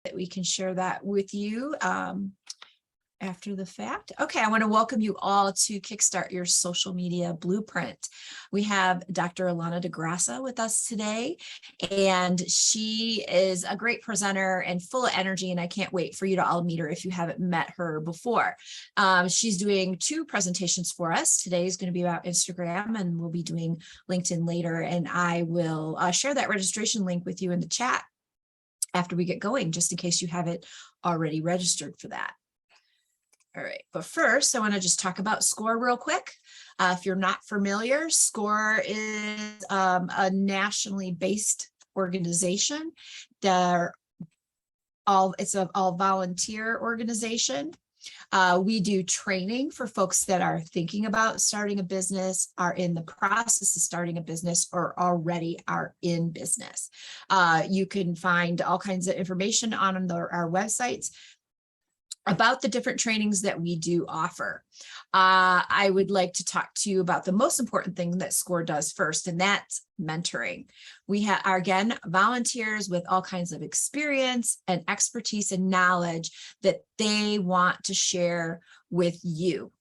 that we can share that with you after the fact. Okay, I want to welcome you all to Kickstart Your Social Media Blueprint. We have Dr. Alana DeGrassa with us today, and she is a great presenter and full of energy, and I can't wait for you to all meet her if you haven't met her before. She's doing 2 presentations for us. Today is going to be about Instagram, and we'll be doing LinkedIn later, and I will share that registration link with you in the chat after we get going, just in case you haven't already registered for that. All right, but first I want to just talk about SCORE real quick. If you're not familiar, SCORE is a nationally based organization. It's an all volunteer organization. We do training for folks that are thinking about starting a business, are in the process of starting a business, or already are in business. You can find all kinds of information on our websites about the different trainings that we do offer. I would like to talk to you about the most important thing that SCORE does first, and that's mentoring. We are, again, volunteers with all kinds of experience and expertise and knowledge that they want to share with you.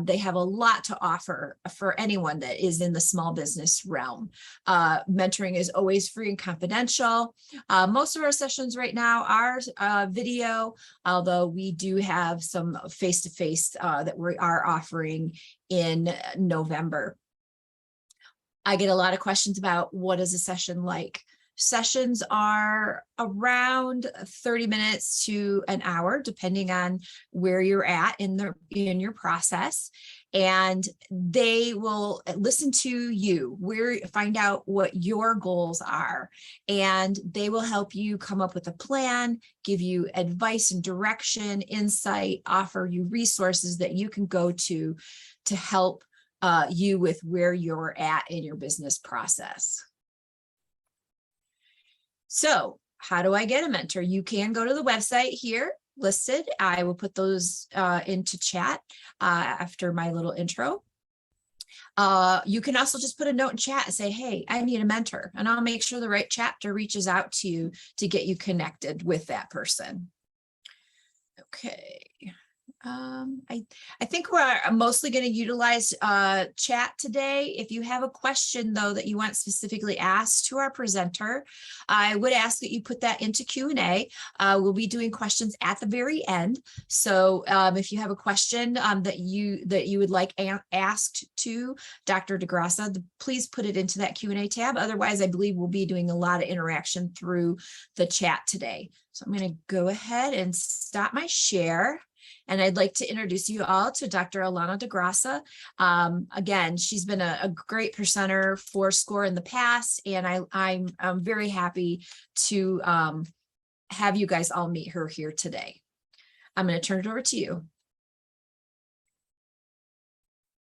They have a lot to offer for anyone that is in the small business realm. Mentoring is always free and confidential. Most of our sessions right now are video, although we do have some face-to-face that we are offering in November. I get a lot of questions about what is a session like. Sessions are around 30 minutes to an hour, depending on where you're at in your process. And they will listen to you, find out what your goals are, and they will help you come up with a plan, give you advice and direction, insight, offer you resources that you can go to help you with where you're at in your business process. So how do I get a mentor? You can go to the website here listed. I will put those into chat after my little intro. You can also just put a note in chat and say, hey, I need a mentor, and I'll make sure the right chapter reaches out to you to get you connected with that person. Okay. I think we're mostly going to utilize chat today. If you have a question, though, that you want specifically asked to our presenter, I would ask that you put that into Q&A. We'll be doing questions at the very end. So if you have a question that you would like asked to Dr. DeGrassa, please put it into that Q&A tab. Otherwise, I believe we'll be doing a lot of interaction through the chat today. So I'm going to go ahead and stop my share. And I'd like to introduce you all to Dr. Alana DeGrassa. Again, she's been a great presenter for SCORE in the past, and I'm very happy to have you guys all meet her here today. I'm going to turn it over to you.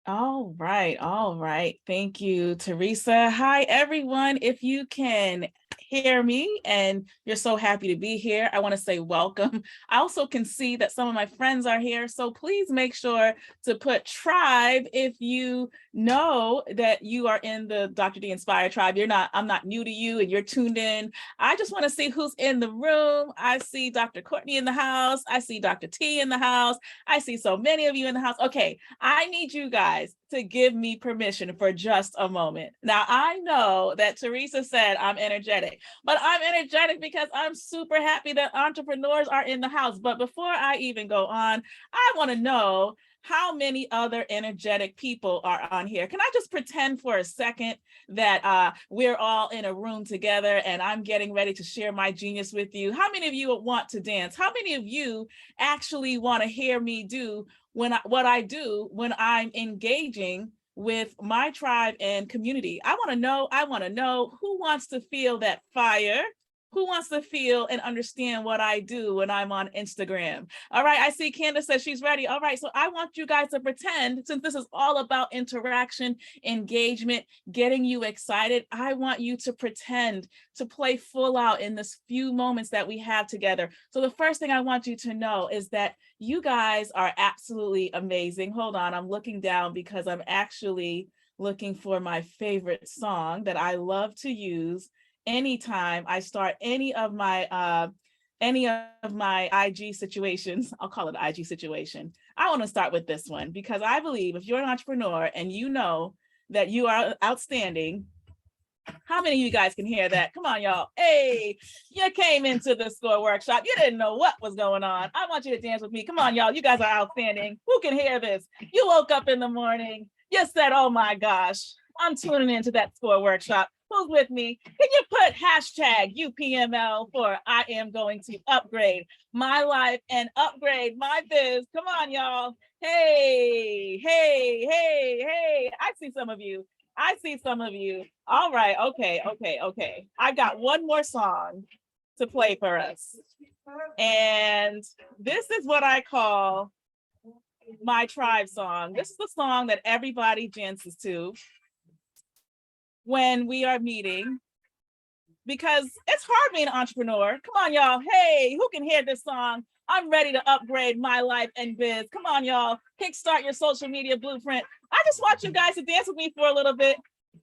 All right. Thank you, Teresa. Hi, everyone. If you can hear me and you're so happy to be here, I want to say welcome. I also can see that some of my friends are here, so please make sure to put tribe if you know that you are in the Dr. D Inspire tribe. I'm not new to you and you're tuned in. I just want to see who's in the room. I see Dr. Courtney in the house. I see Dr. T in the house. I see so many of you in the house. Okay, I need you guys to give me permission for just a moment. Now, I know that Teresa said I'm energetic, but I'm energetic because I'm super happy that entrepreneurs are in the house. But before I even go on, I want to know how many other energetic people are on here. Can I just pretend for a second that we're all in a room together and I'm getting ready to share my genius with you? How many of you want to dance? How many of you actually want to hear me do what I do when I'm engaging with my tribe and community? I want to know who wants to feel that fire. Who wants to feel and understand what I do when I'm on Instagram? All right, I see Candace says she's ready. All right, so I want you guys to pretend, since this is all about interaction, engagement, getting you excited, I want you to pretend to play full out in this few moments that we have together. So the first thing I want you to know is that you guys are absolutely amazing. Hold on, I'm looking down because I'm actually looking for my favorite song that I love to use anytime I start any of my any of my IG situations, I'll call it an IG situation. I want to start with this one because I believe if you're an entrepreneur and you know that you are outstanding, how many of you guys can hear that? Come on, y'all. Hey, you came into the SCORE workshop. You didn't know what was going on. I want you to dance with me. Come on, y'all. You guys are outstanding. Who can hear this? You woke up in the morning. You said, oh my gosh, I'm tuning into that SCORE workshop. Who's with me? Can you put hashtag UPML for I am going to upgrade my life and upgrade my biz? Come on, y'all. Hey, hey, hey, hey. I see some of you. I see some of you. All right. Okay. I got one more song to play for us. And this is what I call my tribe song. This is the song that everybody dances to when we are meeting, because it's hard being an entrepreneur. Come on, y'all. Hey, who can hear this song? I'm ready to upgrade my life and biz. Come on, y'all. Kickstart your social media blueprint. I just want you guys to dance with me for a little bit.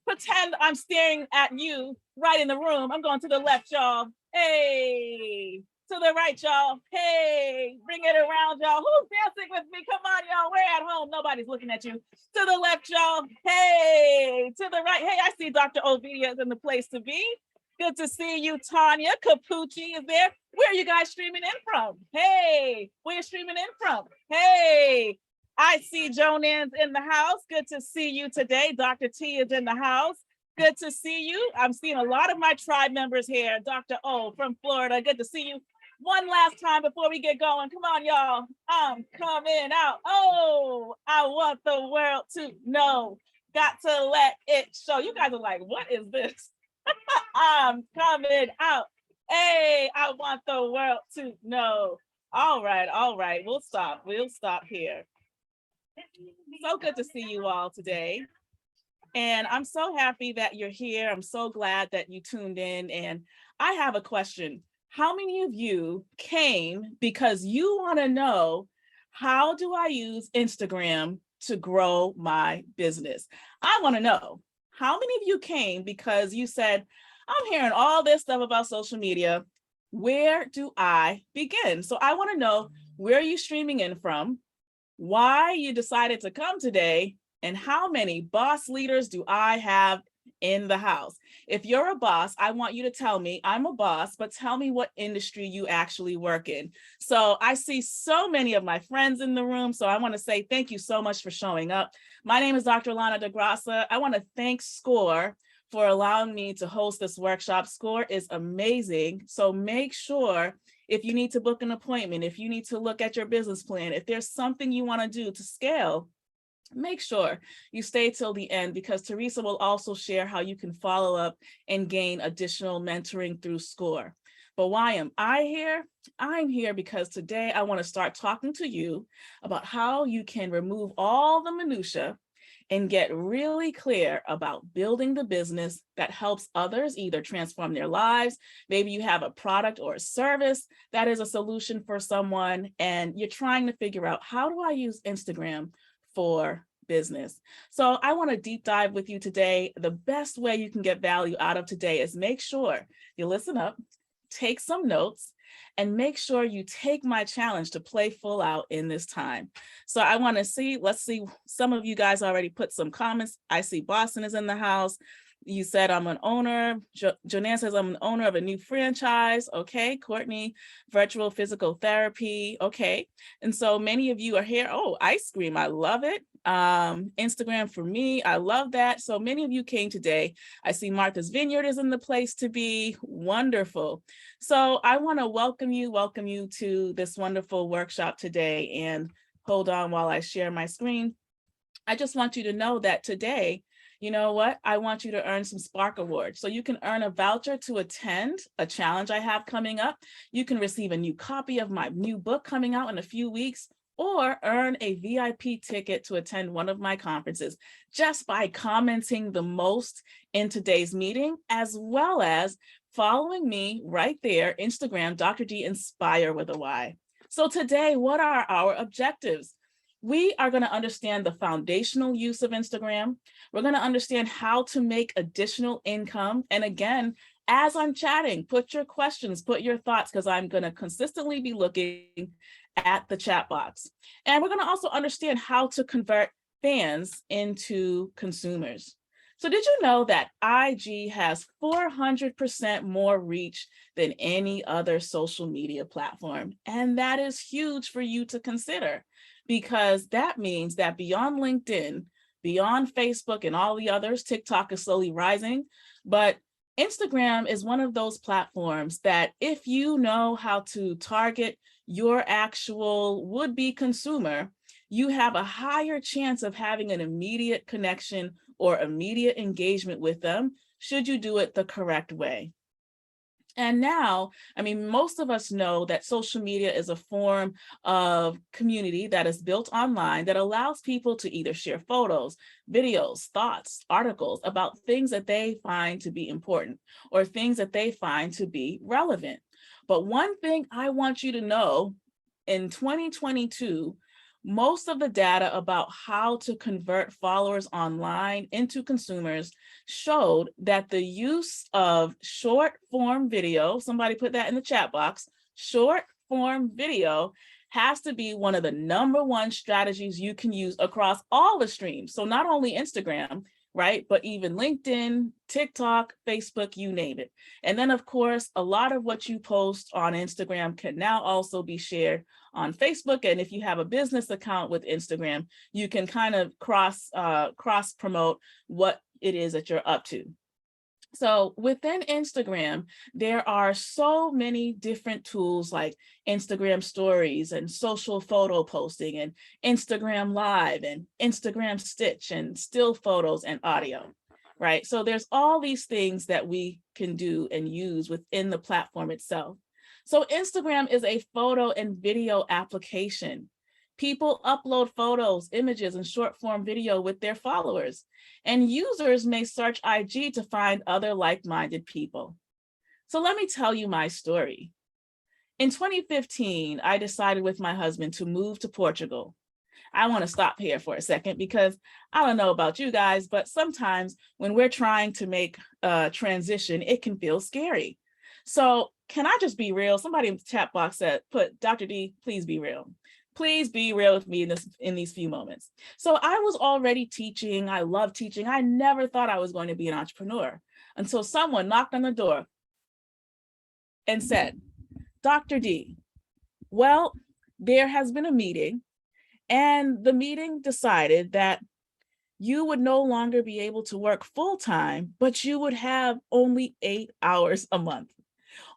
Pretend I'm staring at you right in the room. I'm going to the left, y'all. Hey, to the right, y'all. Hey, bring it around, y'all. Who's dancing with me? Come on, y'all. We're at home. Nobody's looking at you. To the left, y'all. Hey, to the right. Hey, I see Dr. Ovidia is in the place to be. Good to see you, Tanya. Capucci is there. Where are you guys streaming in from? Hey, where you streaming in from? Hey, I see Jonan's in the house. Good to see you today. Dr. T is in the house. Good to see you. I'm seeing a lot of my tribe members here. Dr. O from Florida. Good to see you. One last time before we get going. Come on, y'all. I'm coming out. Oh, I want the world to know. Got to let it show. You guys are like, what is this? I'm coming out. Hey, I want the world to know. All right. We'll stop here. So good to see you all today. And I'm so happy that you're here. I'm so glad that you tuned in. And I have a question. How many of you came because you want to know, how do I use Instagram to grow my business? I want to know. How many of you came because you said, I'm hearing all this stuff about social media. Where do I begin? So I want to know, where are you streaming in from? Why you decided to come today, and how many boss leaders do I have in the house? If you're a boss, I want you to tell me, I'm a boss, but tell me what industry you actually work in. So I see so many of my friends in the room. So I want to say thank you so much for showing up. My name is Dr. Lana DeGrassa. I want to thank SCORE for allowing me to host this workshop. SCORE is amazing. So make sure, if you need to book an appointment, if you need to look at your business plan, if there's something you want to do to scale, make sure you stay till the end, because Teresa will also share how you can follow up and gain additional mentoring through SCORE. But why am I here? I'm here because today I want to start talking to you about how you can remove all the minutia and get really clear about building the business that helps others either transform their lives. Maybe you have a product or a service that is a solution for someone, and you're trying to figure out, how do I use Instagram for business? So I want to deep dive with you today. The best way you can get value out of today is make sure you listen up, take some notes, and make sure you take my challenge to play full out in this time. So I want to see, let's see, some of you guys already put some comments. I see Boston is in the house. You said I'm an owner. Joanne says I'm an owner of a new franchise. Okay, Courtney, virtual physical therapy. Okay, and so many of you are here. Oh, ice cream, I love it. Instagram for me, I love that. So many of you came today. I see Martha's Vineyard is in the place to be. Wonderful. So I want to welcome you to this wonderful workshop today. And hold on while I share my screen. I just want you to know that today, you know what? I want you to earn some Spark Awards. So you can earn a voucher to attend a challenge I have coming up. You can receive a new copy of my new book coming out in a few weeks, or earn a VIP ticket to attend one of my conferences just by commenting the most in today's meeting, as well as following me right there, Instagram, Dr. D Inspire with a Y. So today, what are our objectives? We are going to understand the foundational use of Instagram. We're going to understand how to make additional income. And again, As I'm chatting, put your questions, put your thoughts, because I'm going to consistently be looking at the chat box. And we're going to also understand how to convert fans into consumers. So did you know that IG has 400% more reach than any other social media platform? And that is huge for you to consider, because that means that beyond LinkedIn, beyond Facebook and all the others, TikTok is slowly rising, but Instagram is one of those platforms that if you know how to target your actual would-be consumer, you have a higher chance of having an immediate connection or immediate engagement with them, should you do it the correct way. And now, I mean, most of us know that social media is a form of community that is built online that allows people to either share photos, videos, thoughts, articles about things that they find to be important or things that they find to be relevant. But one thing I want you to know, in 2022, most of the data about how to convert followers online into consumers showed that the use of short form video, somebody put that in the chat box, short form video has to be one of the #1 strategies you can use across all the streams. So not only Instagram, right, but even LinkedIn, TikTok, Facebook, you name it. And then of course, a lot of what you post on Instagram can now also be shared on Facebook. And if you have a business account with Instagram, you can kind of cross promote what it is that you're up to. So within Instagram, there are so many different tools like Instagram stories and social photo posting and Instagram live and Instagram stitch and still photos and audio, right? So there's all these things that we can do and use within the platform itself. So Instagram is a photo and video application. People upload photos, images, and short form video with their followers, and users may search IG to find other like-minded people. So let me tell you my story. In 2015, I decided with my husband to move to Portugal. I want to stop here for a second because I don't know about you guys, but sometimes when we're trying to make a transition, it can feel scary. So can I just be real? Somebody in the chat box said, put Dr. D, please be real. Please be real with me in these few moments. So I was already teaching. I love teaching. I never thought I was going to be an entrepreneur until someone knocked on the door and said, Dr. D, well, there has been a meeting, and the meeting decided that you would no longer be able to work full-time, but you would have only 8 hours a month.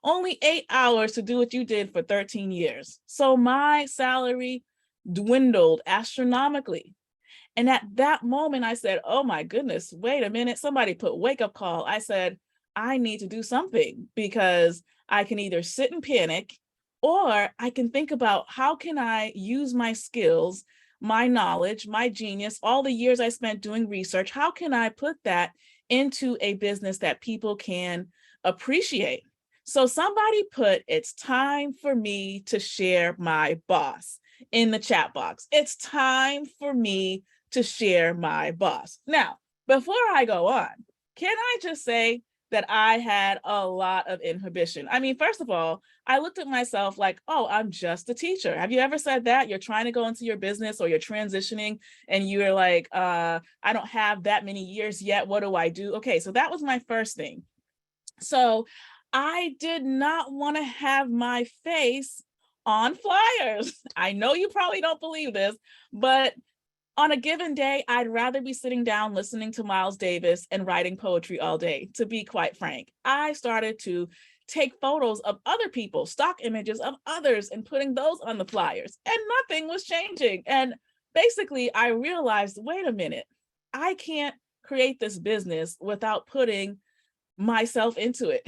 Only 8 hours to do what you did for 13 years. So my salary dwindled astronomically. And at that moment, I said, oh my goodness, wait a minute. Somebody put wake up call. I said, I need to do something, because I can either sit and panic, or I can think about how can I use my skills, my knowledge, my genius, all the years I spent doing research, how can I put that into a business that people can appreciate? So somebody put, it's time for me to share my boss in the chat box. It's time for me to share my boss. Now, before I go on, can I just say that I had a lot of inhibition? I mean, first of all, I looked at myself like, oh, I'm just a teacher. Have you ever said that? You're trying to go into your business or you're transitioning and you're like, I don't have that many years yet. What do I do? Okay, so that was my first thing. So I did not want to have my face on flyers. I know you probably don't believe this, but on a given day, I'd rather be sitting down listening to Miles Davis and writing poetry all day, to be quite frank. I started to take photos of other people, stock images of others, and putting those on the flyers, and nothing was changing. And basically, I realized, wait a minute, I can't create this business without putting myself into it.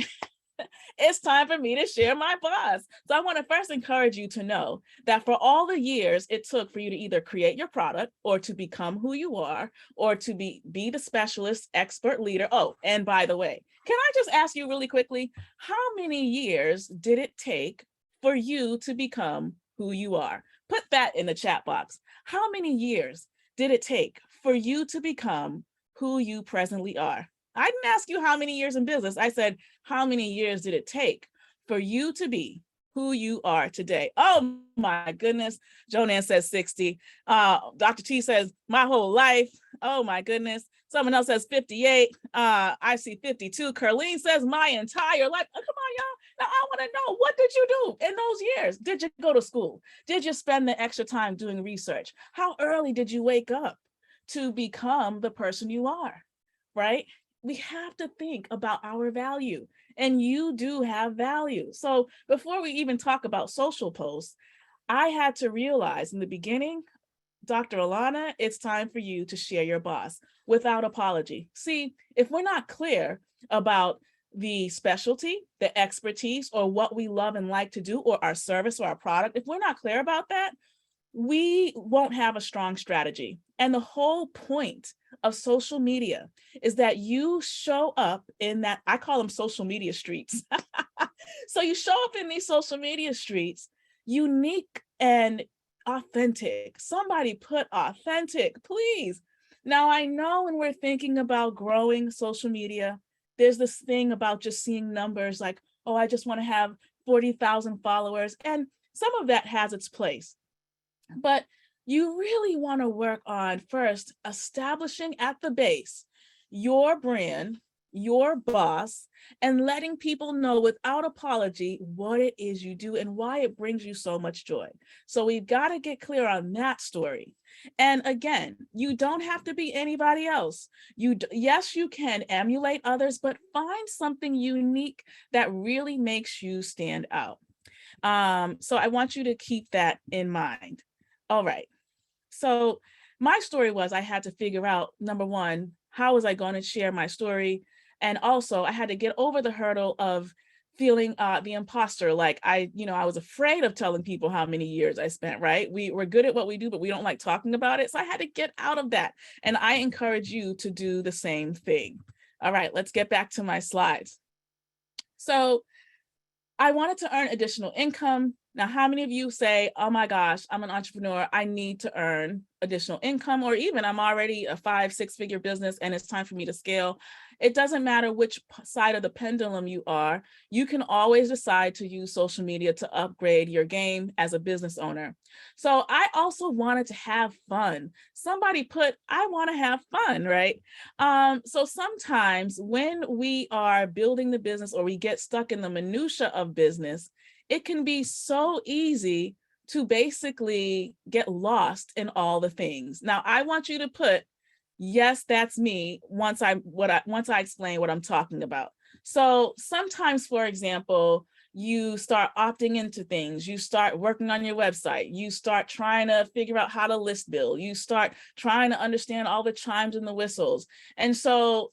It's time for me to share my boss. So I want to first encourage you to know that for all the years it took for you to either create your product or to become who you are or to be the specialist, expert leader. Oh, and by the way, can I just ask you really quickly, how many years did it take for you to become who you are? Put that in the chat box. How many years did it take for you to become who you presently are? I didn't ask you how many years in business. I said, how many years did it take for you to be who you are today? Oh my goodness. Joanne says 60. Dr. T says my whole life. Oh my goodness. Someone else says 58. I see 52. Curleen says my entire life. Oh, come on, y'all. Now I want to know, what did you do in those years? Did you go to school? Did you spend the extra time doing research? How early did you wake up to become the person you are? Right? We have to think about our value, and you do have value. So before we even talk about social posts, I had to realize in the beginning, Dr. Alana, it's time for you to share your boss without apology. See, if we're not clear about the specialty, the expertise, or what we love and like to do, or our service or our product, if we're not clear about that, we won't have a strong strategy. And the whole point of social media is that you show up in that, I call them social media streets. So you show up in these social media streets, unique and authentic. Somebody put authentic, please. Now, I know when we're thinking about growing social media, there's this thing about just seeing numbers like, oh, I just want to have 40,000 followers. And some of that has its place. But you really want to work on first establishing at the base your brand, your boss, and letting people know without apology what it is you do and why it brings you so much joy. So we've got to get clear on that story. And again, you don't have to be anybody else. Yes, you can emulate others, but find something unique that really makes you stand out. So I want you to keep that in mind. All right. So my story was I had to figure out, number one, how was I going to share my story? And also I had to get over the hurdle of feeling the imposter. Like I was afraid of telling people how many years I spent, right? We're good at what we do, but we don't like talking about it. So I had to get out of that. And I encourage you to do the same thing. All right, let's get back to my slides. So I wanted to earn additional income. Now, how many of you say, oh my gosh, I'm an entrepreneur, I need to earn additional income, or even I'm already a 5-6 figure business and it's time for me to scale? It doesn't matter which side of the pendulum you are, you can always decide to use social media to upgrade your game as a business owner. So I also wanted to have fun. Somebody put, I want to have fun, right? So sometimes when we are building the business or we get stuck in the minutia of business, it can be so easy to basically get lost in all the things. Now, I want you to put, yes, that's me, once I explain what I'm talking about. So sometimes, for example, you start opting into things, you start working on your website, you start trying to figure out how to list build, you start trying to understand all the chimes and the whistles. And so,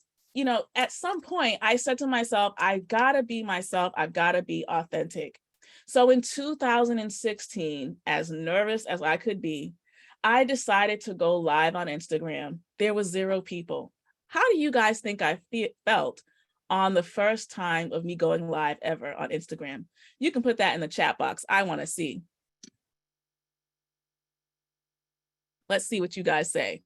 at some point I said to myself, I've got to be myself, I've got to be authentic. So in 2016, as nervous as I could be, I decided to go live on Instagram. There was 0 people. How do you guys think I felt on the first time of me going live ever on Instagram? You can put that in the chat box. I want to see. Let's see what you guys say.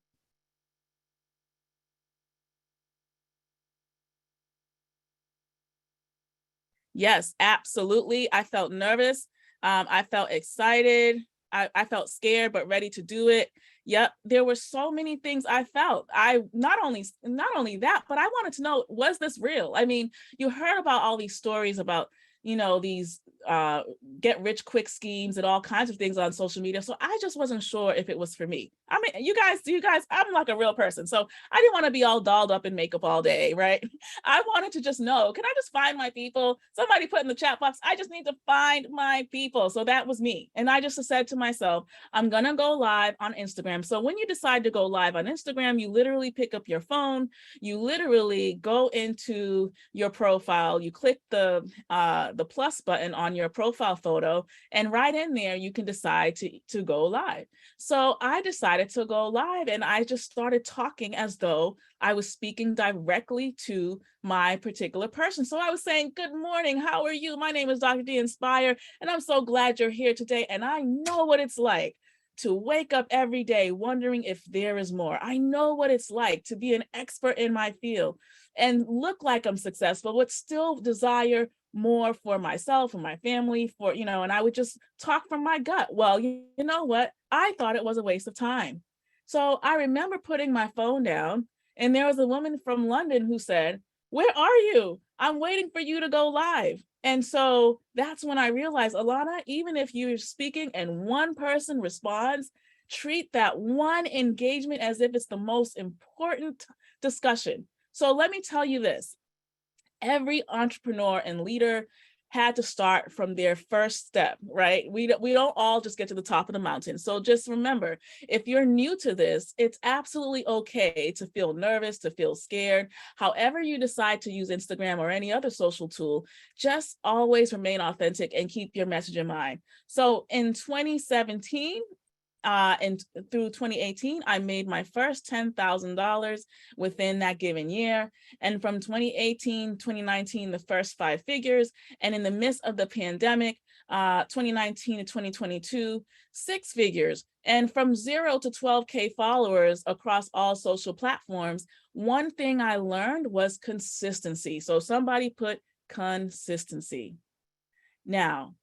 Yes, absolutely. I felt nervous. I felt excited. I felt scared, but ready to do it. Yep. There were so many things I felt. I not only that, but I wanted to know, was this real? I mean, you heard about all these stories about, these get rich quick schemes and all kinds of things on social media. So I just wasn't sure if it was for me. I mean, you guys, I'm like a real person. So I didn't want to be all dolled up in makeup all day, right? I wanted to just know, can I just find my people? Somebody put in the chat box, I just need to find my people. So that was me. And I just said to myself, I'm going to go live on Instagram. So when you decide to go live on Instagram, you literally pick up your phone, you literally go into your profile, you click the plus button on your profile photo, and right in there, you can decide to go live. So I decided to go live, and I just started talking as though I was speaking directly to my particular person. So I was saying, good morning, how are you? My name is Dr. D Inspire, and I'm so glad you're here today. And I know what it's like to wake up every day wondering if there is more. I know what it's like to be an expert in my field and look like I'm successful, but still desire more for myself and my family, and I would just talk from my gut. Well, you know what? I thought it was a waste of time. So I remember putting my phone down, and there was a woman from London who said, "Where are you? I'm waiting for you to go live." And so that's when I realized, Alana, even if you're speaking and one person responds, treat that one engagement as if it's the most important discussion. So let me tell you this. Every entrepreneur and leader had to start from their first step, right? We don't all just get to the top of the mountain. So just remember, if you're new to this, it's absolutely okay to feel nervous, to feel scared. However you decide to use Instagram or any other social tool, just always remain authentic and keep your message in mind. So in 2017, and through 2018, I made my first $10,000 within that given year. And from 2018, 2019, the first 5 figures. And in the midst of the pandemic, 2019 to 2022, 6 figures. And from 0 to 12K followers across all social platforms, one thing I learned was consistency. So somebody put consistency. Now,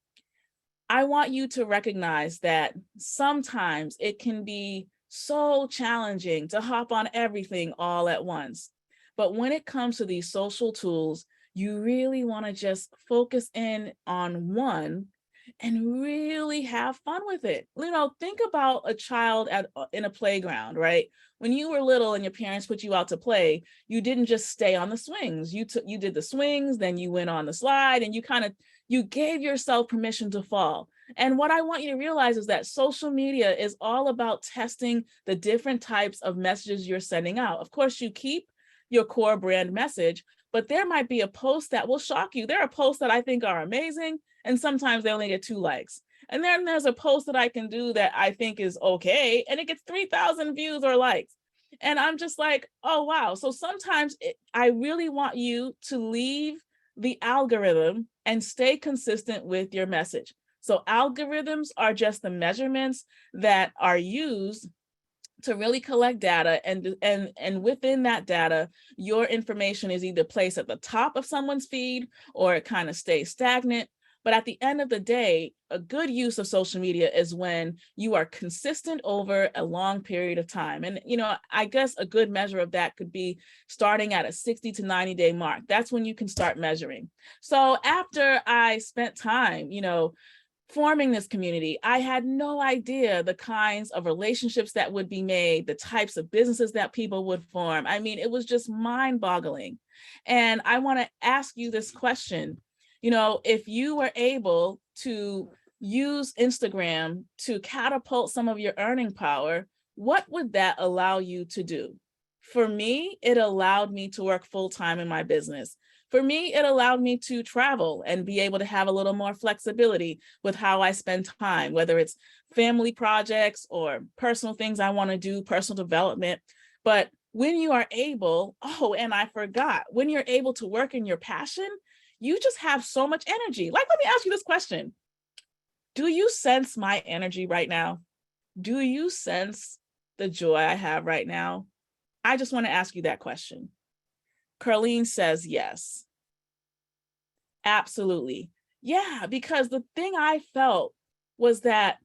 I want you to recognize that sometimes it can be so challenging to hop on everything all at once. But when it comes to these social tools, you really want to just focus in on one and really have fun with it. Think about a child in a playground, right? When you were little and your parents put you out to play, you didn't just stay on the swings. You did the swings, then you went on the slide, and you gave yourself permission to fall. And what I want you to realize is that social media is all about testing the different types of messages you're sending out. Of course, you keep your core brand message, but there might be a post that will shock you. There are posts that I think are amazing, and sometimes they only get 2 likes. And then there's a post that I can do that I think is okay, and it gets 3,000 views or likes. And I'm just like, oh, wow. So sometimes I really want you to leave the algorithm and stay consistent with your message. So algorithms are just the measurements that are used to really collect data, and within that data, your information is either placed at the top of someone's feed or it kind of stays stagnant. But at the end of the day, a good use of social media is when you are consistent over a long period of time. And, I guess a good measure of that could be starting at a 60 to 90-day mark. That's when you can start measuring. So after I spent time, forming this community, I had no idea the kinds of relationships that would be made, the types of businesses that people would form. I mean, it was just mind-boggling. And I want to ask you this question. If you were able to use Instagram to catapult some of your earning power, what would that allow you to do? For me, it allowed me to work full-time in my business. For me, it allowed me to travel and be able to have a little more flexibility with how I spend time, whether it's family projects or personal things I want to do, personal development. But when you are able, and I forgot, when you're able to work in your passion, you just have so much energy. Like, let me ask you this question. Do you sense my energy right now? Do you sense the joy I have right now? I just want to ask you that question. Carlene says yes. Absolutely. Yeah, because the thing I felt was that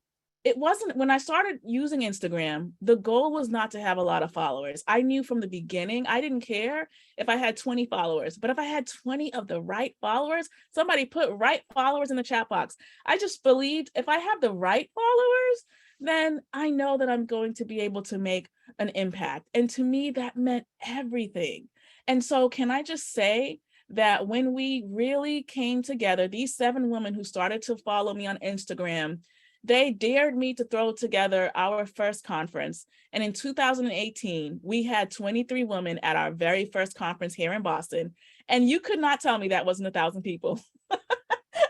it wasn't, when I started using Instagram, the goal was not to have a lot of followers. I knew from the beginning, I didn't care if I had 20 followers, but if I had 20 of the right followers, somebody put right followers in the chat box. I just believed if I have the right followers, then I know that I'm going to be able to make an impact. And to me, that meant everything. And so can I just say that when we really came together, these 7 women who started to follow me on Instagram, they dared me to throw together our first conference. And in 2018, we had 23 women at our very first conference here in Boston. And you could not tell me that wasn't 1,000 people.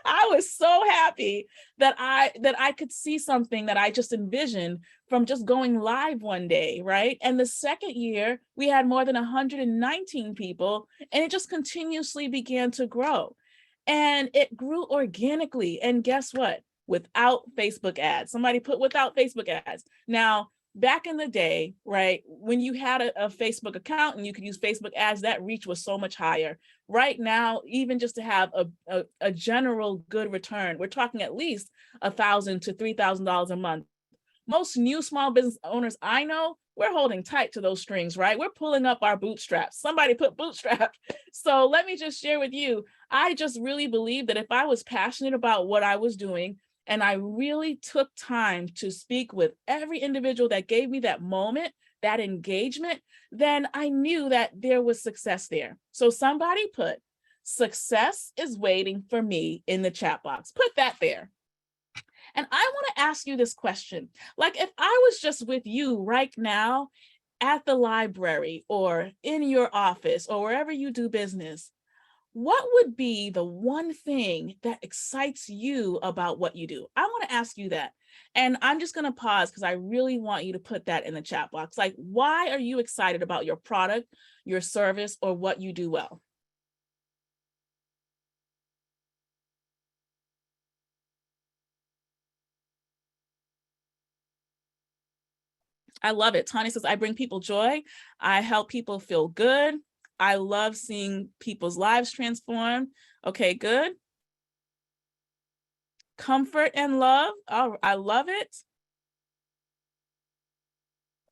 I was so happy that I could see something that I just envisioned from just going live one day, right? And the second year, we had more than 119 people, and it just continuously began to grow. And it grew organically. And guess what? without Facebook ads. Somebody put without Facebook ads. Now, back in the day, right, when you had a Facebook account and you could use Facebook ads, that reach was so much higher. Right now, even just to have a general good return, we're talking at least $1,000 to $3,000 a month. Most new small business owners I know, we're holding tight to those strings, right? We're pulling up our bootstraps. Somebody put bootstrap. So let me just share with you, I just really believe that if I was passionate about what I was doing, and I really took time to speak with every individual that gave me that moment, that engagement, then I knew that there was success there. So somebody put, success is waiting for me in the chat box. Put that there. And I want to ask you this question. Like, if I was just with you right now at the library or in your office or wherever you do business, what would be the one thing that excites you about what you do? I want to ask you that. And I'm just going to pause because I really want you to put that in the chat box. Like, why are you excited about your product, your service, or what you do well? I love it. Tanya says, I bring people joy. I help people feel good. I love seeing people's lives transform. Okay, good. Comfort and love. Oh, I love it.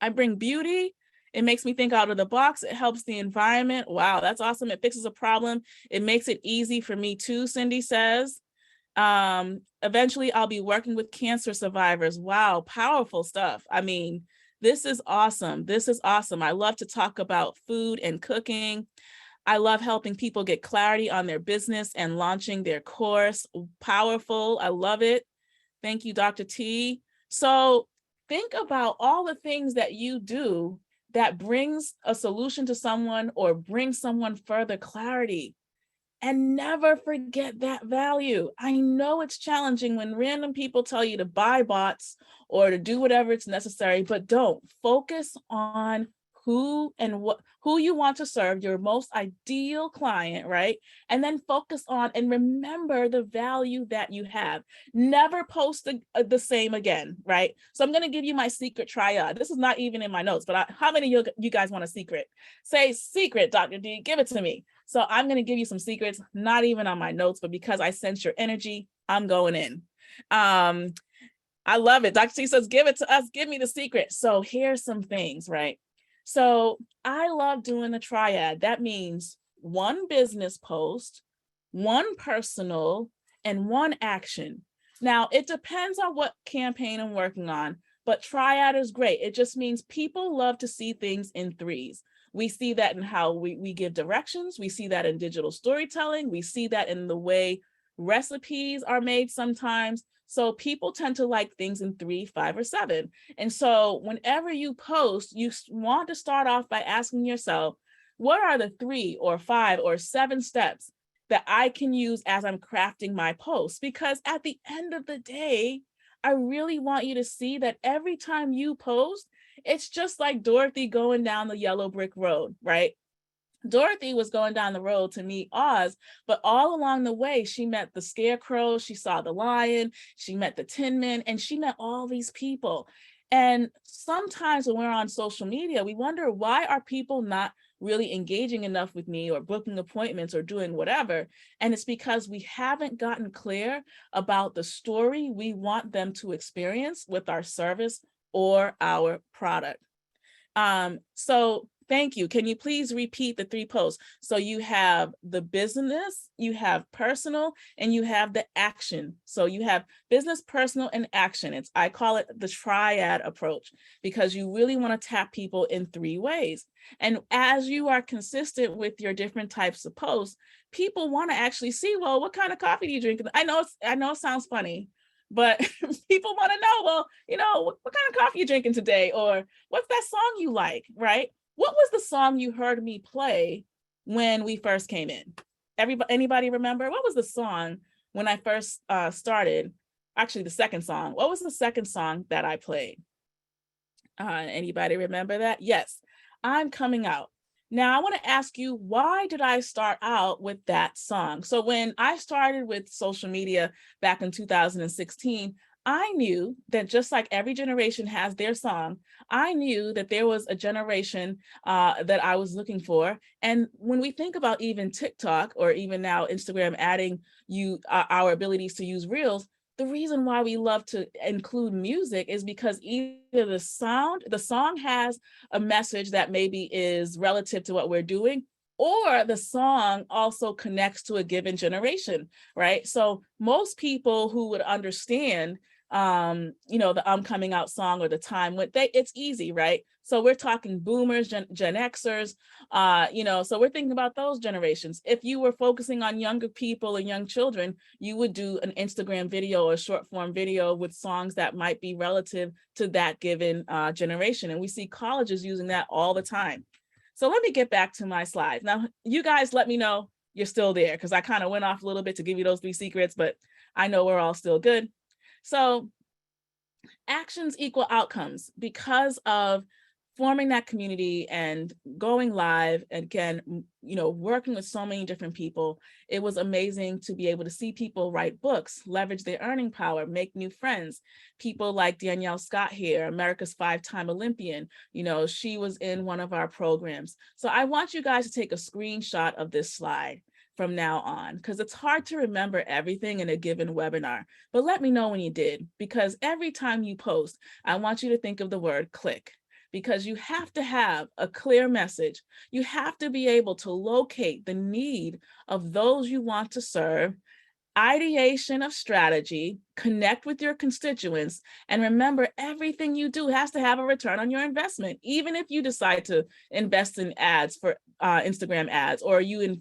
I bring beauty. It makes me think out of the box. It helps the environment. Wow, that's awesome. It fixes a problem. It makes it easy for me too, Cindy says. Eventually I'll be working with cancer survivors. Wow, powerful stuff. I mean, this is awesome. This is awesome. I love to talk about food and cooking. I love helping people get clarity on their business and launching their course. Powerful. I love it. Thank you, Dr. T. So think about all the things that you do that brings a solution to someone or brings someone further clarity. And never forget that value. I know it's challenging when random people tell you to buy bots or to do whatever it's necessary, but don't. Focus on who you want to serve, your most ideal client, right? And then focus on and remember the value that you have. Never post the same again, right? So I'm going to give you my secret triad. This is not even in my notes, but how many of you guys want a secret? Say secret, Dr. D, give it to me. So I'm going to give you some secrets, not even on my notes, but because I sense your energy, I'm going in. I love it. Dr. T says, give it to us. Give me the secret. So here's some things, right? So I love doing the triad. That means one business post, one personal, and one action. Now, it depends on what campaign I'm working on, but triad is great. It just means people love to see things in threes. We see that in how we give directions. We see that in digital storytelling. We see that in the way recipes are made sometimes. So people tend to like things in 3, 5, or 7. And so whenever you post, you want to start off by asking yourself, what are the 3 or 5 or 7 steps that I can use as I'm crafting my post? Because at the end of the day, I really want you to see that every time you post, it's just like Dorothy going down the yellow brick road, right? Dorothy was going down the road to meet Oz, but all along the way, she met the Scarecrow, she saw the lion, she met the Tin Man, and she met all these people. And sometimes when we're on social media, we wonder, why are people not really engaging enough with me or booking appointments or doing whatever? And it's because we haven't gotten clear about the story we want them to experience with our service or our product. So thank you. Can you please repeat the 3 posts? So you have the business, you have personal, and you have the action. So you have business, personal, and action. I call it the triad approach, because you really want to tap people in 3 ways. And as you are consistent with your different types of posts, people want to actually see, well, what kind of coffee do you drink? I know it sounds funny, but people want to know, well, what kind of coffee you drinking today? Or what's that song you like, right? What was the song you heard me play when we first came in? Anybody remember? What was the song when I first started? Actually, the second song. What was the second song that I played? Anybody remember that? Yes, I'm coming out. Now, I want to ask you, why did I start out with that song? So when I started with social media back in 2016, I knew that just like every generation has their song, I knew that there was a generation that I was looking for. And when we think about even TikTok or even now Instagram adding our abilities to use Reels, the reason why we love to include music is because either the song has a message that maybe is relative to what we're doing, or the song also connects to a given generation, right? So most people who would understand the coming out song or the time when it's easy, right? So we're talking boomers, Gen Xers, so we're thinking about those generations. If you were focusing on younger people and young children, you would do an Instagram video or short form video with songs that might be relative to that given generation. And we see colleges using that all the time. So let me get back to my slides. Now, you guys let me know you're still there, because I kind of went off a little bit to give you those 3 secrets, but I know we're all still good. So actions equal outcomes. Because of forming that community and going live, and again, working with so many different people, it was amazing to be able to see people write books, leverage their earning power, make new friends. People like Danielle Scott here, America's 5-time Olympian, she was in one of our programs. So I want you guys to take a screenshot of this slide from now on, because it's hard to remember everything in a given webinar. But let me know when you did, because every time you post, I want you to think of the word click, because you have to have a clear message. You have to be able to locate the need of those you want to serve, ideation of strategy, connect with your constituents, and remember, everything you do has to have a return on your investment. Even if you decide to invest in ads for Instagram ads, or you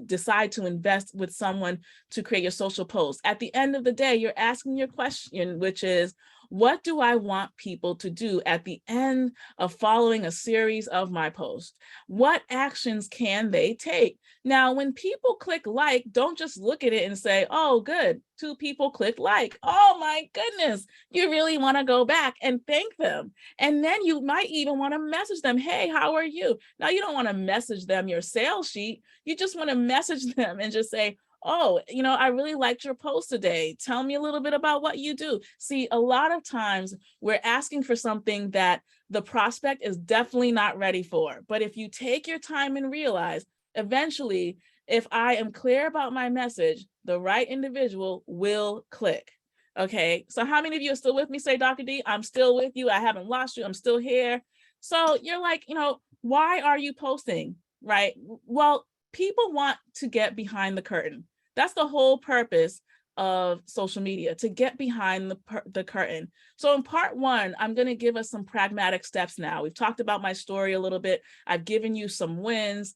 decide to invest with someone to create your social post, at the end of the day, you're asking your question, which is, what do I want people to do at the end of following a series of my posts? What actions can they take? Now, when people click like, don't just look at it and say, oh, good, 2 people click like. Oh my goodness, you really want to go back and thank them. And then you might even want to message them, hey, how are you? Now, you don't want to message them your sales sheet. You just want to message them and just say, oh, I really liked your post today. Tell me a little bit about what you do. See, a lot of times we're asking for something that the prospect is definitely not ready for. But if you take your time and realize, eventually, if I am clear about my message, the right individual will click. Okay, so how many of you are still with me? Say, Dr. D, I'm still with you. I haven't lost you. I'm still here. So you're like, why are you posting, right? Well, people want to get behind the curtain. That's the whole purpose of social media, to get behind the curtain. So in part 1, I'm going to give us some pragmatic steps now. We've talked about my story a little bit. I've given you some wins.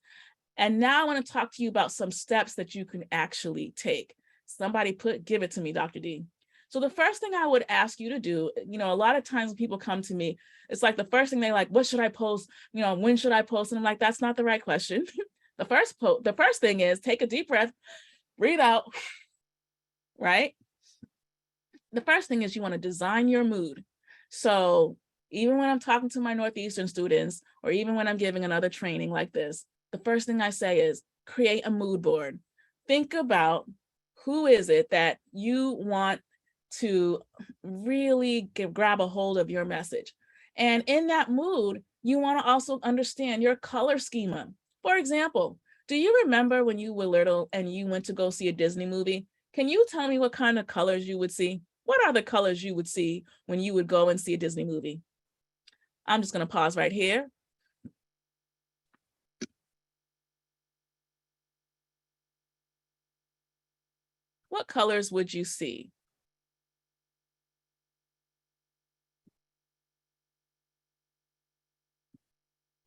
And now I want to talk to you about some steps that you can actually take. Somebody give it to me, Dr. D. So the first thing I would ask you to do, a lot of times when people come to me, it's like the first thing they like, what should I post? When should I post? And I'm like, that's not the right question. The first thing is take a deep breath, breathe out, right? The first thing is you want to design your mood. So even when I'm talking to my Northeastern students, or even when I'm giving another training like this, the first thing I say is create a mood board. Think about, who is it that you want to really grab a hold of your message. And in that mood, you want to also understand your color schema. For example, do you remember when you were little and you went to go see a Disney movie? Can you tell me what kind of colors you would see? What are the colors you would see when you would go and see a Disney movie? I'm just going to pause right here. What colors would you see?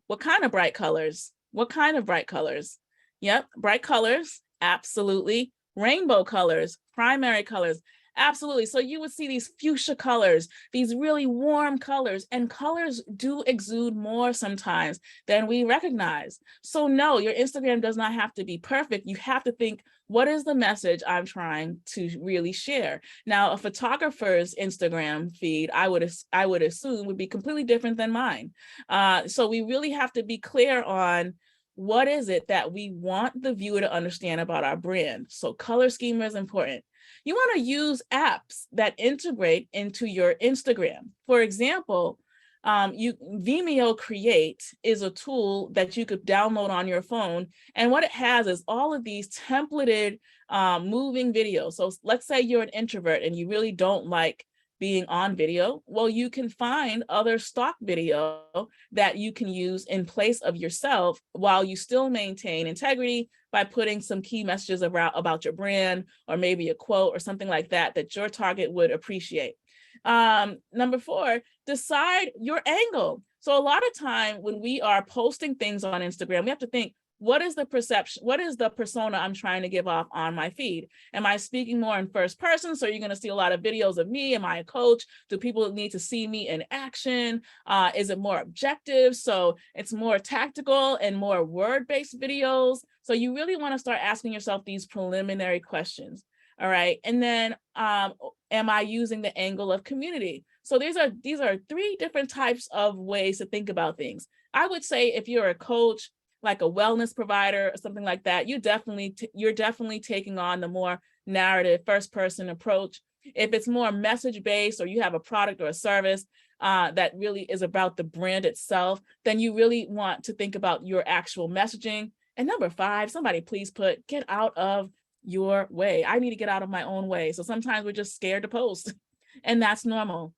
What kind of bright colors? What kind of bright colors? Yep, bright colors, absolutely. Rainbow colors, primary colors, absolutely. So you would see these fuchsia colors, these really warm colors, and colors do exude more sometimes than we recognize. So no, your Instagram does not have to be perfect. You have to think, what is the message I'm trying to really share? Now, a photographer's Instagram feed, I would assume, would be completely different than mine. So we really have to be clear on what is it that we want the viewer to understand about our brand? So color schema is important. You want to use apps that integrate into your Instagram. For example, Vimeo Create is a tool that you could download on your phone. And what it has is all of these templated moving videos. So let's say you're an introvert and you really don't like being on video. Well, you can find other stock video that you can use in place of yourself while you still maintain integrity by putting some key messages about your brand, or maybe a quote or something like that that your target would appreciate. Number 4, decide your angle. So a lot of time when we are posting things on Instagram, we have to think, what is the perception? What is the persona I'm trying to give off on my feed? Am I speaking more in first person? So you're going to see a lot of videos of me. Am I a coach? Do people need to see me in action? Is it more objective? So it's more tactical and more word-based videos. So you really want to start asking yourself these preliminary questions. All right. And then am I using the angle of community? So these are 3 different types of ways to think about things. I would say if you're a coach, like a wellness provider or something like that, you're definitely taking on the more narrative first person approach. If it's more message based, or you have a product or a service that really is about the brand itself, then you really want to think about your actual messaging. And number 5, somebody please put, get out of your way. I need to get out of my own way. So sometimes we're just scared to post, and that's normal.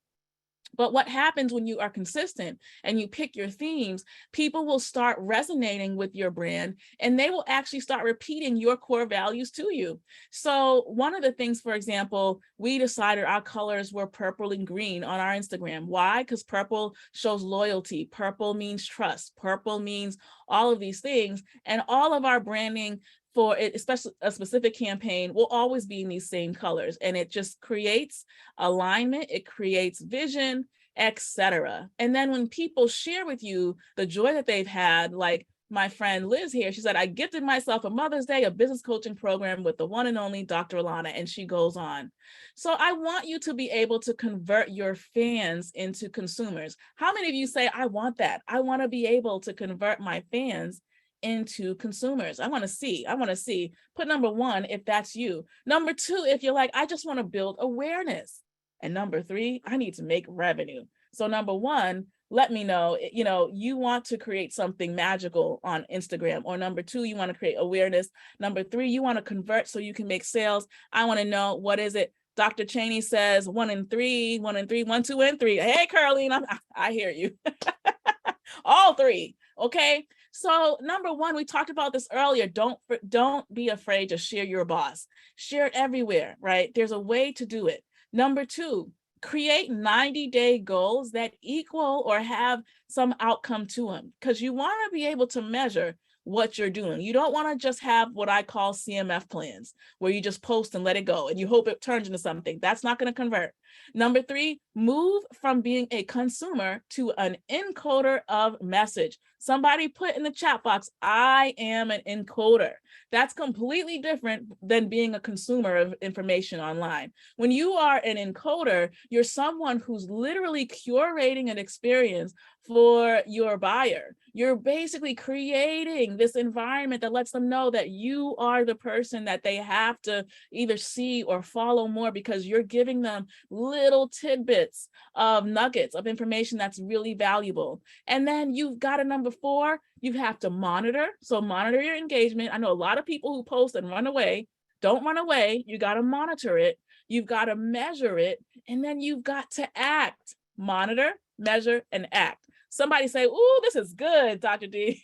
But what happens when you are consistent and you pick your themes, people will start resonating with your brand, and they will actually start repeating your core values to you. So one of the things, for example, we decided our colors were purple and green on our Instagram. Why? Because purple shows loyalty. Purple means trust. Purple means all of these things. And all of our branding for it, especially a specific campaign, will always be in these same colors. And it just creates alignment, it creates vision, etc. And then when people share with you the joy that they've had, like my friend Liz here, she said, I gifted myself a Mother's Day, a business coaching program with the one and only Dr. Alana, and she goes on. So I want you to be able to convert your fans into consumers. How many of you say, I want that? I want to be able to convert my fans into consumers. I want to see. Put number 1 if that's you. Number 2, if you're like, I just want to build awareness. And number 3, I need to make revenue. So number 1, let me know, you want to create something magical on Instagram. Or number 2, you want to create awareness. Number 3, you want to convert so you can make sales. I want to know, what is it? Dr. Cheney says 1 in 3, 1 in 3, 1, 2, and 3. Hey, Caroline, I hear you. All 3. Okay. So number 1, we talked about this earlier. Don't be afraid to share your boss. Share it everywhere, right? There's a way to do it. Number 2, create 90-day goals that equal or have some outcome to them, because you want to be able to measure what you're doing. You don't want to just have what I call CMF plans, where you just post and let it go and you hope it turns into something. That's not going to convert. Number 3, move from being a consumer to an encoder of message. Somebody put in the chat box, I am an encoder. That's completely different than being a consumer of information online. When you are an encoder, you're someone who's literally curating an experience for your buyer. You're basically creating this environment that lets them know that you are the person that they have to either see or follow more, because you're giving them little tidbits of nuggets of information that's really valuable. And then you've got a number 4, you have to monitor. So monitor your engagement. I know a lot of people who post and run away. Don't run away. You got to monitor it. You've got to measure it. And then you've got to act. Monitor, measure, and act. Somebody say, "Ooh, this is good, Dr. D."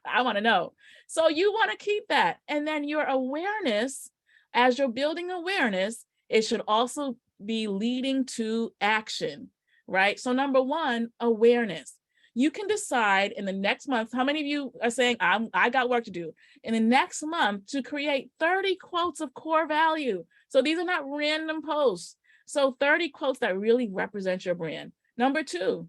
I want to know. So you want to keep that. And then your awareness, as you're building awareness, it should also be leading to action, right? So number 1, awareness. You can decide in the next month, how many of you are saying, I got work to do, in the next month to create 30 quotes of core value. So these are not random posts. So 30 quotes that really represent your brand. Number 2,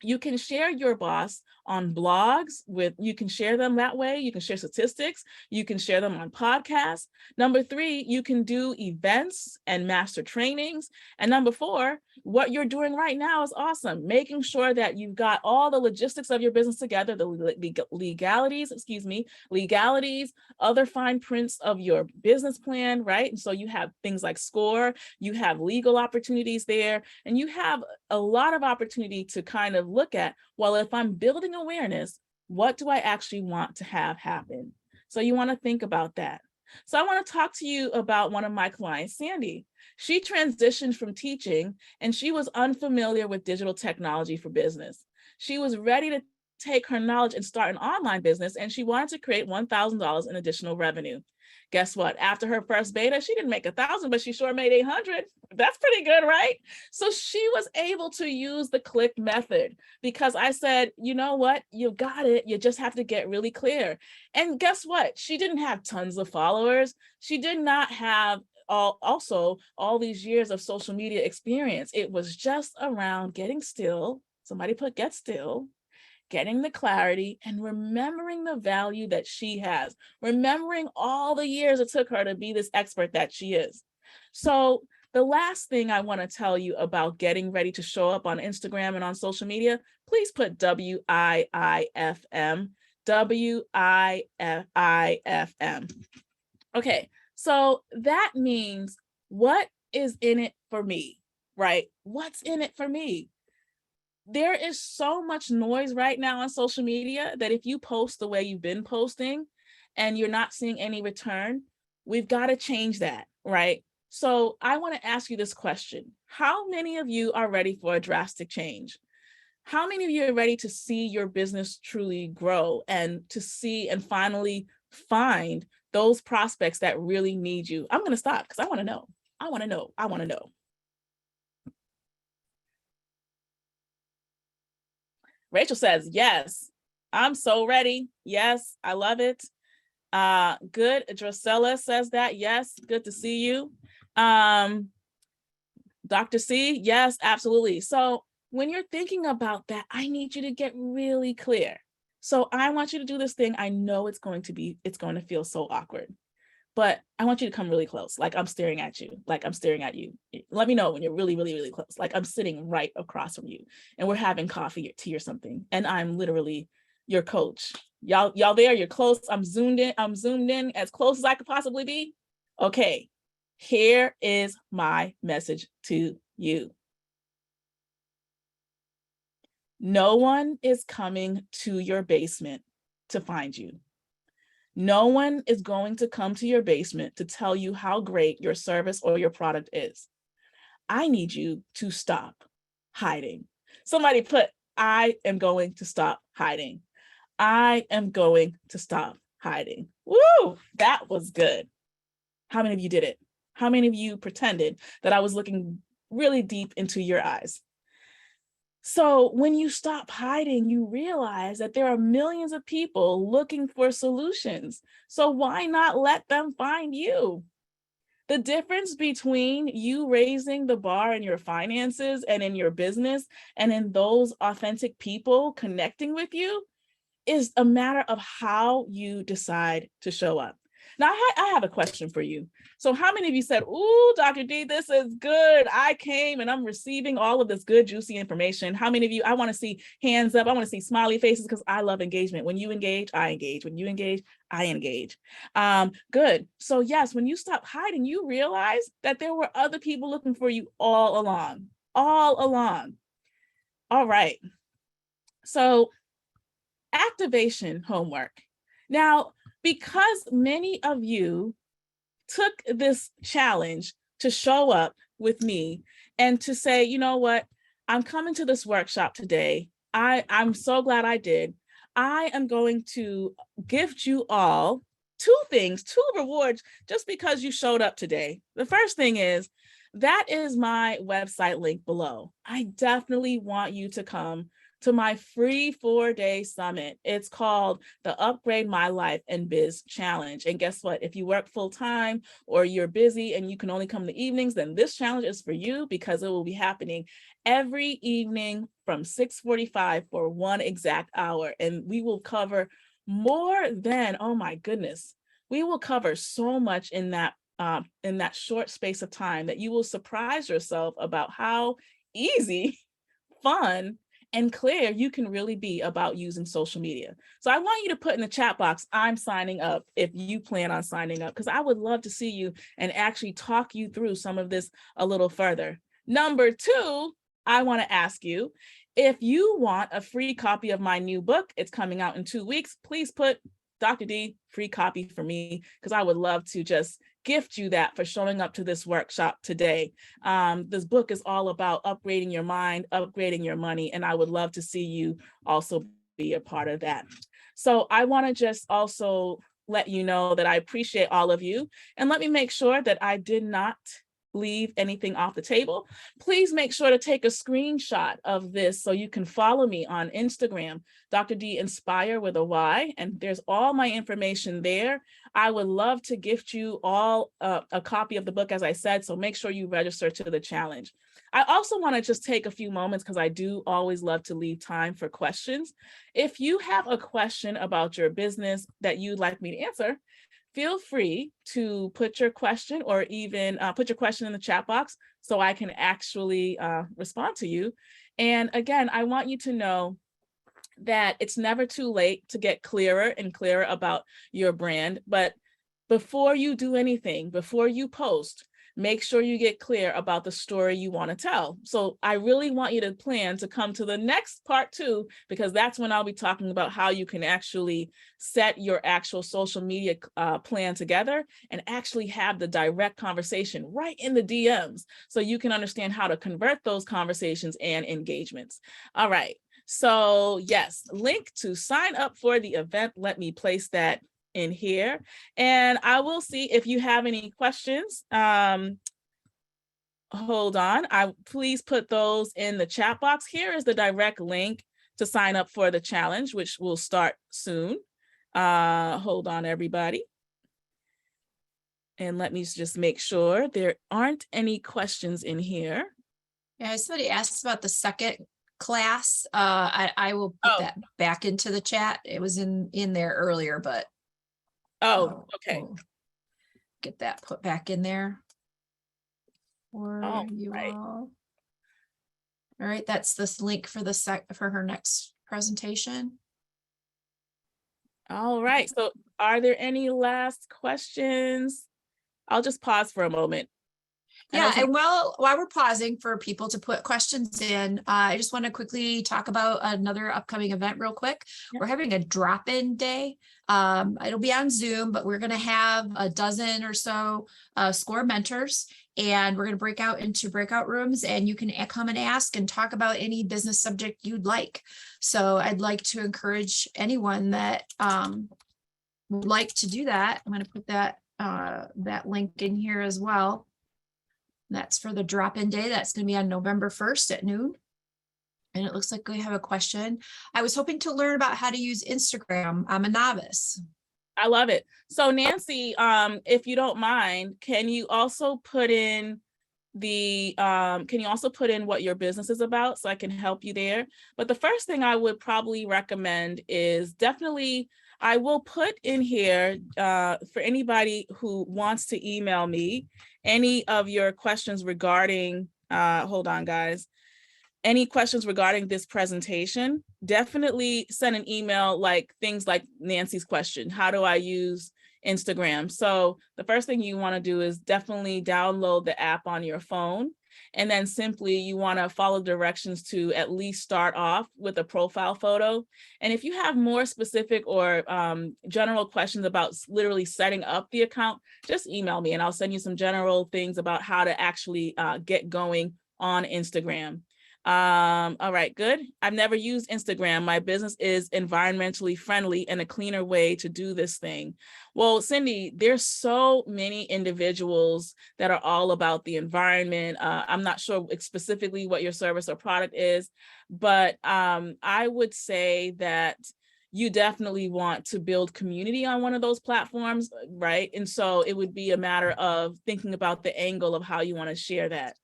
You can share your boss on blogs you can share them that way. You can share statistics. You can share them on podcasts. Number 3, you can do events and master trainings. And number 4, what you're doing right now is awesome. Making sure that you've got all the logistics of your business together, the legalities, other fine prints of your business plan, right? And so you have things like SCORE, you have legal opportunities there, and you have a lot of opportunity to kind of look at, well, if I'm building awareness, what do I actually want to have happen? So you want to think about that. So I want to talk to you about one of my clients, Sandy. She transitioned from teaching and she was unfamiliar with digital technology for business. She was ready to take her knowledge and start an online business, and she wanted to create $1,000 in additional revenue. Guess what? After her first beta, she didn't make 1,000, but she sure made 800. That's pretty good, right? So she was able to use the click method because I said, you know what? You got it. You just have to get really clear. And guess what? She didn't have tons of followers. She did not have all these years of social media experience. It was just around getting still. Somebody put get still, getting the clarity, and remembering the value that she has, remembering all the years it took her to be this expert that she is. So the last thing I want to tell you about getting ready to show up on Instagram and on social media, please put WIIFM, WIIFM. Okay, so that means what is in it for me, right? What's in it for me? There is so much noise right now on social media that if you post the way you've been posting and you're not seeing any return, we've got to change that, right? So I want to ask you this question. How many of you are ready for a drastic change? How many of you are ready to see your business truly grow and to see and finally find those prospects that really need you? I'm going to stop because I want to know. I want to know. I want to know. Rachel says, yes, I'm so ready. Yes, I love it. Good. Drusella says that. Yes, good to see you. Dr. C, yes, absolutely. So when you're thinking about that, I need you to get really clear. So I want you to do this thing. I know it's going to feel so awkward, but I want you to come really close. Like I'm staring at you, like I'm staring at you. Let me know when you're really, really, really close. Like I'm sitting right across from you and we're having coffee or tea or something. And I'm literally your coach. Y'all there, you're close. I'm zoomed in as close as I could possibly be. Okay, here is my message to you. No one is coming to your basement to find you. No one is going to come to your basement to tell you how great your service or your product is. I need you to stop hiding. Somebody put, I am going to stop hiding. I am going to stop hiding. Woo, that was good. How many of you did it? How many of you pretended that I was looking really deep into your eyes? So when you stop hiding, you realize that there are millions of people looking for solutions. So why not let them find you? The difference between you raising the bar in your finances and in your business and in those authentic people connecting with you is a matter of how you decide to show up. Now, I have a question for you. So how many of you said, ooh, Dr. D, this is good. I came and I'm receiving all of this good, juicy information. How many of you, I want to see hands up. I want to see smiley faces because I love engagement. When you engage, I engage. When you engage, I engage. Good. So yes, when you stop hiding, you realize that there were other people looking for you all along. All right. So activation homework. Now, because many of you took this challenge to show up with me and to say, you know what, I'm coming to this workshop today. I'm so glad I did. I am going to gift you all two rewards just because you showed up today. The first thing is, that is my website link below. I definitely want you to come to my free 4-day summit. It's called the Upgrade My Life and Biz Challenge. And guess what? If you work full time or you're busy and you can only come in the evenings, then this challenge is for you because it will be happening every evening from 6:45 for 1 exact hour. And we will cover more than, oh my goodness, we will cover so much in that short space of time that you will surprise yourself about how easy, fun, and clear you can really be about using social media. So I want you to put in the chat box, I'm signing up, if you plan on signing up, because I would love to see you and actually talk you through some of this a little further. Number two, I want to ask you, if you want a free copy of my new book, it's coming out in 2 weeks, please put Dr. D, free copy for me, because I would love to just gift you that for showing up to this workshop today. This book is all about upgrading your mind, upgrading your money, and I would love to see you also be a part of that. So I want to just also let you know that I appreciate all of you, and let me make sure that I did not leave anything off the table. Please make sure to take a screenshot of this so you can follow me on Instagram, Dr. D Inspire with a Y, and there's all my information there. I would love to gift you all a copy of the book, as I said, so make sure you register to the challenge. I also want to just take a few moments, because I do always love to leave time for questions. If you have a question about your business that you'd like me to answer, feel free to put your question, or even put your question in the chat box so I can actually respond to you. And again, I want you to know that it's never too late to get clearer and clearer about your brand. But before you do anything, before you post, make sure you get clear about the story you want to tell. So I really want you to plan to come to the next part 2, because that's when I'll be talking about how you can actually set your actual social media plan together and actually have the direct conversation right in the DMs, so you can understand how to convert those conversations and engagements. All right. So yes, link to sign up for the event. Let me place that in here, and I will see if you have any questions. Hold on, please put those in the chat box. Here is the direct link to sign up for the challenge, which will start soon. Hold on, everybody. And let me just make sure there aren't any questions in here. Yeah, somebody asked about the second class. I will put that back into the chat. It was in there earlier, but okay. we'll get that put back in there for you all. All right, that's this link for for her next presentation. All right. So are there any last questions? I'll just pause for a moment. Yeah, and while we're pausing for people to put questions in, I just want to quickly talk about another upcoming event real quick. Yeah. We're having a drop-in day. It'll be on Zoom, but we're going to have a dozen or so SCORE mentors, and we're going to break out into breakout rooms, and you can come and ask and talk about any business subject you'd like. So I'd like to encourage anyone that would like to do that. I'm going to put that link in here as well. That's for the drop-in day. That's going to be on November 1st at noon. And it looks like we have a question. I was hoping to learn about how to use Instagram. I'm a novice. I love it. So Nancy, if you don't mind, can you also put in what your business is about, so I can help you there? But the first thing I would probably recommend is definitely, I will put in here for anybody who wants to email me any of your questions regarding, hold on guys, any questions regarding this presentation, definitely send an email, like things like Nancy's question, how do I use Instagram? So the first thing you want to do is definitely download the app on your phone. And then simply you want to follow directions to at least start off with a profile photo. And if you have more specific or general questions about literally setting up the account, just email me and I'll send you some general things about how to actually get going on Instagram. All right, good. I've never used Instagram. My business is environmentally friendly and a cleaner way to do this thing. Well, Cindy, there's so many individuals that are all about the environment. I'm not sure specifically what your service or product is, but I would say that you definitely want to build community on one of those platforms, right? And so it would be a matter of thinking about the angle of how you want to share that.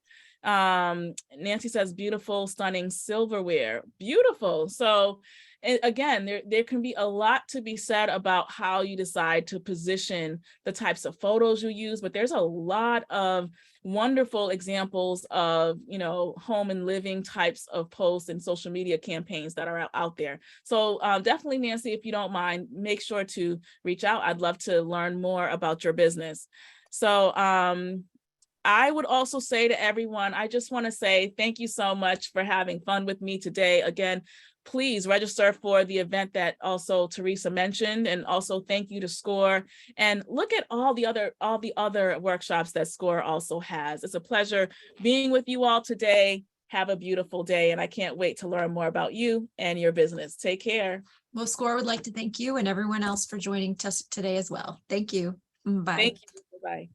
Nancy says beautiful, stunning silverware. Beautiful. So again, there can be a lot to be said about how you decide to position the types of photos you use, but there's a lot of wonderful examples of, home and living types of posts and social media campaigns that are out there. So definitely, Nancy, if you don't mind, make sure to reach out. I'd love to learn more about your business. So I would also say to everyone, I just want to say thank you so much for having fun with me today. Again, please register for the event that also Teresa mentioned, and also thank you to SCORE, and look at all the other workshops that SCORE also has. It's a pleasure being with you all today. Have a beautiful day, and I can't wait to learn more about you and your business. Take care. Well, SCORE would like to thank you and everyone else for joining us today as well. Thank you. Bye. Thank you. Bye.